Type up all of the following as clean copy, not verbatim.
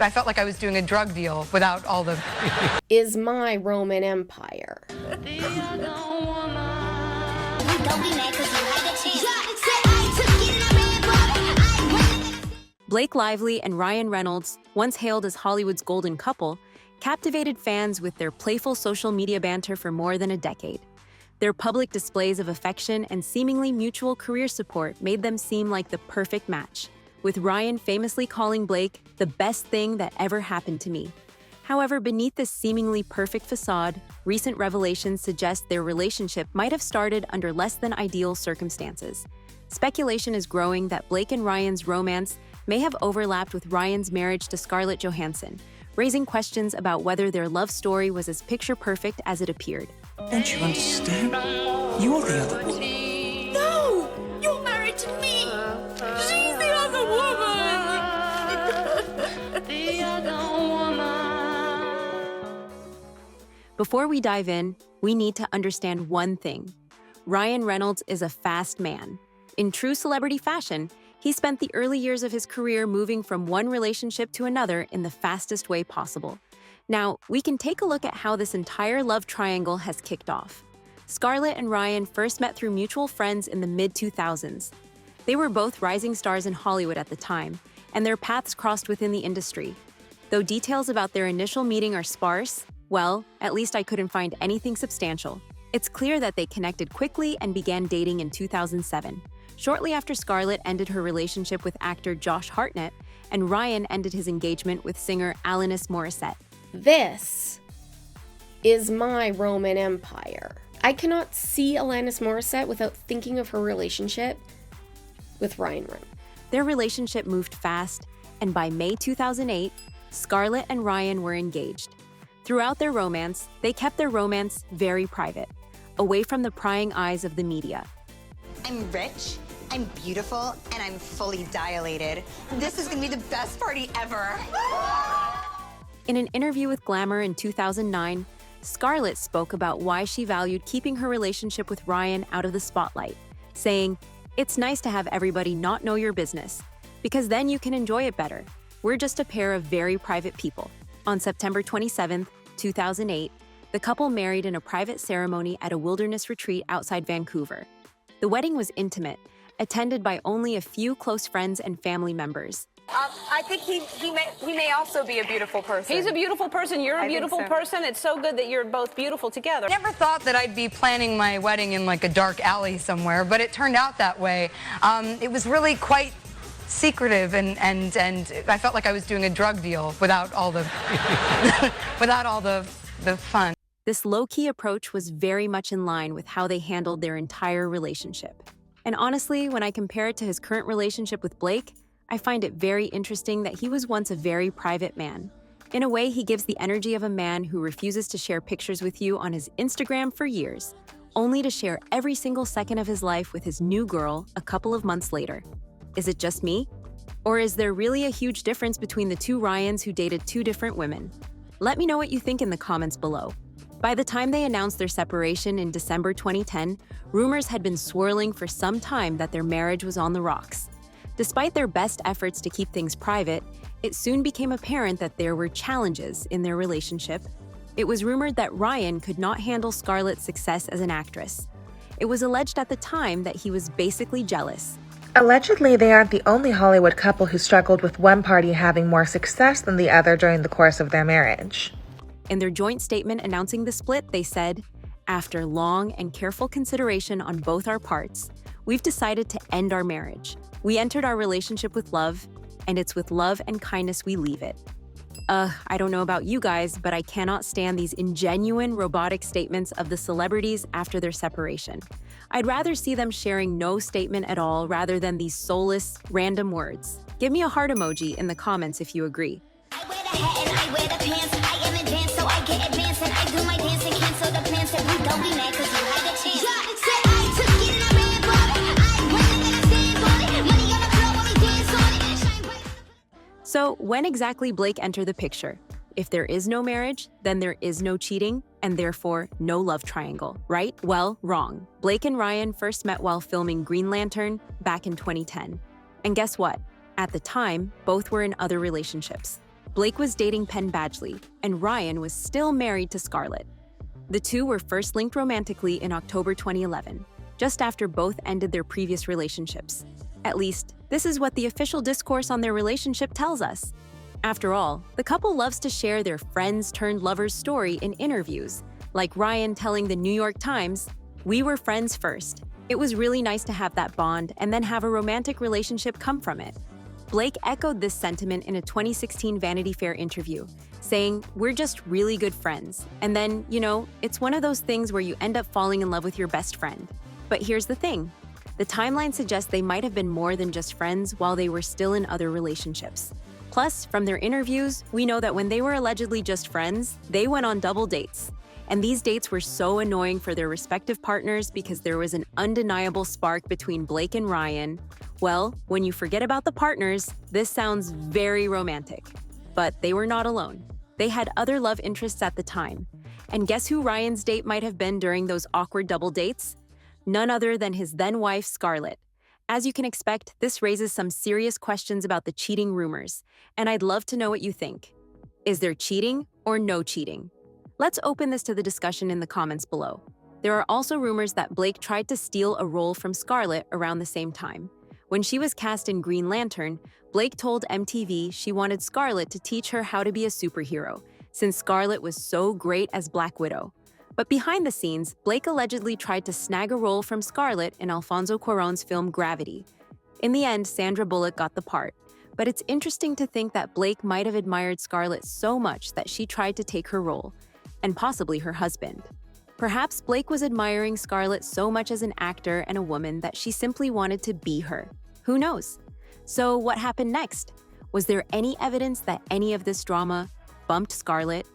I felt like I was doing a drug deal without all the... Is my Roman Empire. Blake Lively and Ryan Reynolds, once hailed as Hollywood's golden couple, captivated fans with their playful social media banter for more than a decade. Their public displays of affection and seemingly mutual career support made them seem like the perfect match, with Ryan famously calling Blake the best thing that ever happened to me. However, beneath this seemingly perfect facade, recent revelations suggest their relationship might have started under less than ideal circumstances. Speculation is growing that Blake and Ryan's romance may have overlapped with Ryan's marriage to Scarlett Johansson, raising questions about whether their love story was as picture-perfect as it appeared. Don't you understand? You're the other woman. No! You're married to me! She's the other woman! Before we dive in, we need to understand one thing. Ryan Reynolds is a fast man. In true celebrity fashion, he spent the early years of his career moving from one relationship to another in the fastest way possible. Now, we can take a look at how this entire love triangle has kicked off. Scarlett and Ryan first met through mutual friends in the mid-2000s. They were both rising stars in Hollywood at the time, and their paths crossed within the industry. Though details about their initial meeting are sparse, well, at least I couldn't find anything substantial. It's clear that they connected quickly and began dating in 2007. Shortly after Scarlett ended her relationship with actor Josh Hartnett, and Ryan ended his engagement with singer Alanis Morissette. This is my Roman Empire. I cannot see Alanis Morissette without thinking of her relationship with Ryan Reynolds. Their relationship moved fast, and by May 2008, Scarlett and Ryan were engaged. Throughout their romance, they kept their romance very private, away from the prying eyes of the media. I'm rich, I'm beautiful, and I'm fully dilated. This is gonna be the best party ever. In an interview with Glamour in 2009, Scarlett spoke about why she valued keeping her relationship with Ryan out of the spotlight, saying, "It's nice to have everybody not know your business, because then you can enjoy it better. We're just a pair of very private people." On September 27, 2008, the couple married in a private ceremony at a wilderness retreat outside Vancouver. The wedding was intimate, attended by only a few close friends and family members. I think he may also be a beautiful person. He's a beautiful person. You're a beautiful person. It's so good that you're both beautiful together. I never thought that I'd be planning my wedding in like a dark alley somewhere, but it turned out that way. It was really quite secretive, and I felt like I was doing a drug deal without all the without all the fun. This low-key approach was very much in line with how they handled their entire relationship. And honestly, when I compare it to his current relationship with Blake, I find it very interesting that he was once a very private man. In a way, he gives the energy of a man who refuses to share pictures with you on his Instagram for years, only to share every single second of his life with his new girl a couple of months later. Is it just me? Or is there really a huge difference between the two Ryans who dated two different women? Let me know what you think in the comments below. By the time they announced their separation in December 2010, rumors had been swirling for some time that their marriage was on the rocks. Despite their best efforts to keep things private, it soon became apparent that there were challenges in their relationship. It was rumored that Ryan could not handle Scarlett's success as an actress. It was alleged at the time that he was basically jealous. Allegedly, they aren't the only Hollywood couple who struggled with one party having more success than the other during the course of their marriage. In their joint statement announcing the split, they said, "After long and careful consideration on both our parts, we've decided to end our marriage. We entered our relationship with love, and it's with love and kindness we leave it." I don't know about you guys, but I cannot stand these ingenuine, robotic statements of the celebrities after their separation. I'd rather see them sharing no statement at all rather than these soulless, random words. Give me a heart emoji in the comments if you agree. I wear the hat and I wear the pants. I am advanced, so I get advanced, and I do my dance and cancel the plans. That we don't be mad 'cause you had a chance. Said I took it and I ran for it. I went and I stand for it. Money on the floor when we dance on it and shine bright. So, when exactly Blake entered the picture? If there is no marriage, then there is no cheating, and therefore no love triangle, right? Well, wrong. Blake and Ryan first met while filming Green Lantern back in 2010. And guess what? At the time, both were in other relationships. Blake was dating Penn Badgley, and Ryan was still married to Scarlett. The two were first linked romantically in October 2011, just after both ended their previous relationships. At least, this is what the official discourse on their relationship tells us. After all, the couple loves to share their friends-turned-lovers story in interviews, like Ryan telling the New York Times, "We were friends first. It was really nice to have that bond and then have a romantic relationship come from it." Blake echoed this sentiment in a 2016 Vanity Fair interview, saying, "We're just really good friends. And then, it's one of those things where you end up falling in love with your best friend." But here's the thing. The timeline suggests they might have been more than just friends while they were still in other relationships. Plus, from their interviews, we know that when they were allegedly just friends, they went on double dates. And these dates were so annoying for their respective partners because there was an undeniable spark between Blake and Ryan. Well, when you forget about the partners, this sounds very romantic. But they were not alone. They had other love interests at the time. And guess who Ryan's date might have been during those awkward double dates? None other than his then-wife, Scarlett. As you can expect, this raises some serious questions about the cheating rumors, and I'd love to know what you think. Is there cheating or no cheating? Let's open this to the discussion in the comments below. There are also rumors that Blake tried to steal a role from Scarlett around the same time. When she was cast in Green Lantern, Blake told MTV she wanted Scarlett to teach her how to be a superhero, since Scarlett was so great as Black Widow. But behind the scenes, Blake allegedly tried to snag a role from Scarlett in Alfonso Cuarón's film Gravity. In the end, Sandra Bullock got the part, but it's interesting to think that Blake might have admired Scarlett so much that she tried to take her role, and possibly her husband. Perhaps Blake was admiring Scarlett so much as an actor and a woman that she simply wanted to be her. Who knows? So what happened next? Was there any evidence that any of this drama bumped Scarlett?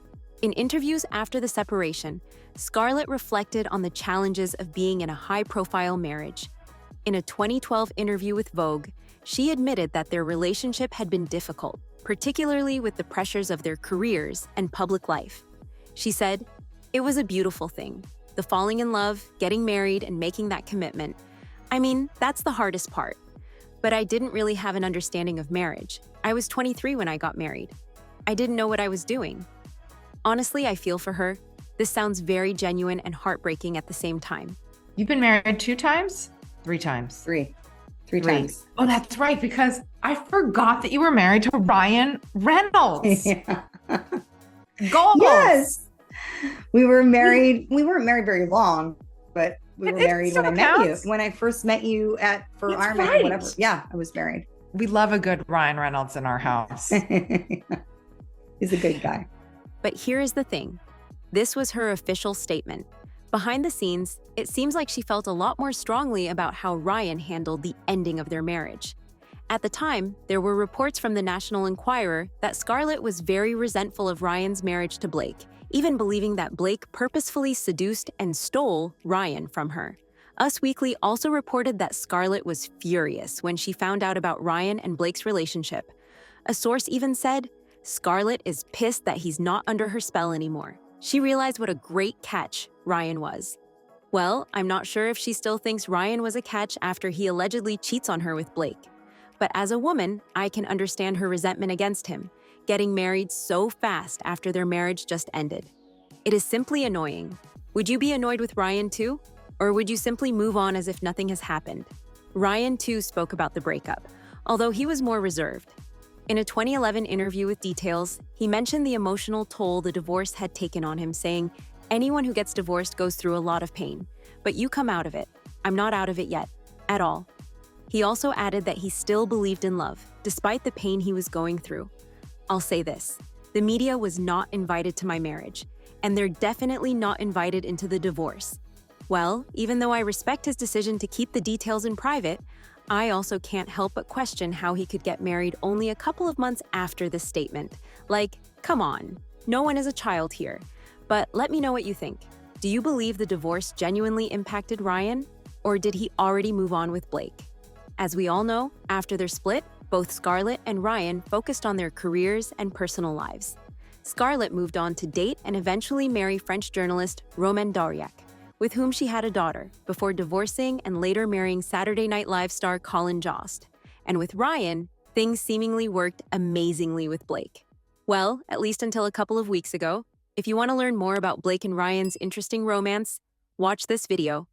In interviews after the separation, Scarlett reflected on the challenges of being in a high-profile marriage. In a 2012 interview with Vogue, she admitted that their relationship had been difficult, particularly with the pressures of their careers and public life. She said, "It was a beautiful thing. The falling in love, getting married, and making that commitment. I mean, that's the hardest part. But I didn't really have an understanding of marriage. I was 23 when I got married. I didn't know what I was doing." Honestly, I feel for her. This sounds very genuine and heartbreaking at the same time. You've been married 2 times? 3 times? Three times. Oh, that's right, because I forgot that you were married to Ryan Reynolds. Yeah. Goals. Yes. We were married. We weren't married very long, but we were married when I met you. When I first met you for Iron Man or whatever. Yeah, I was married. We love a good Ryan Reynolds in our house. He's a good guy. But here is the thing. This was her official statement. Behind the scenes, it seems like she felt a lot more strongly about how Ryan handled the ending of their marriage. At the time, there were reports from the National Enquirer that Scarlett was very resentful of Ryan's marriage to Blake, even believing that Blake purposefully seduced and stole Ryan from her. Us Weekly also reported that Scarlett was furious when she found out about Ryan and Blake's relationship. A source even said, "Scarlett is pissed that he's not under her spell anymore. She realized what a great catch Ryan was." Well, I'm not sure if she still thinks Ryan was a catch after he allegedly cheats on her with Blake. But as a woman, I can understand her resentment against him, getting married so fast after their marriage just ended. It is simply annoying. Would you be annoyed with Ryan too? Or would you simply move on as if nothing has happened? Ryan too spoke about the breakup, although he was more reserved. In a 2011 interview with Details, he mentioned the emotional toll the divorce had taken on him, saying, "Anyone who gets divorced goes through a lot of pain, but you come out of it. I'm not out of it yet, at all." He also added that he still believed in love, despite the pain he was going through. I'll say this, the media was not invited to my marriage, and they're definitely not invited into the divorce. Well, even though I respect his decision to keep the details in private, I also can't help but question how he could get married only a couple of months after this statement. Like, come on, no one is a child here. But let me know what you think. Do you believe the divorce genuinely impacted Ryan, or did he already move on with Blake? As we all know, after their split, both Scarlett and Ryan focused on their careers and personal lives. Scarlett moved on to date and eventually marry French journalist Romain Dauriac, with whom she had a daughter, before divorcing and later marrying Saturday Night Live star Colin Jost. And with Ryan, things seemingly worked amazingly with Blake. Well, at least until a couple of weeks ago. If you want to learn more about Blake and Ryan's interesting romance, watch this video.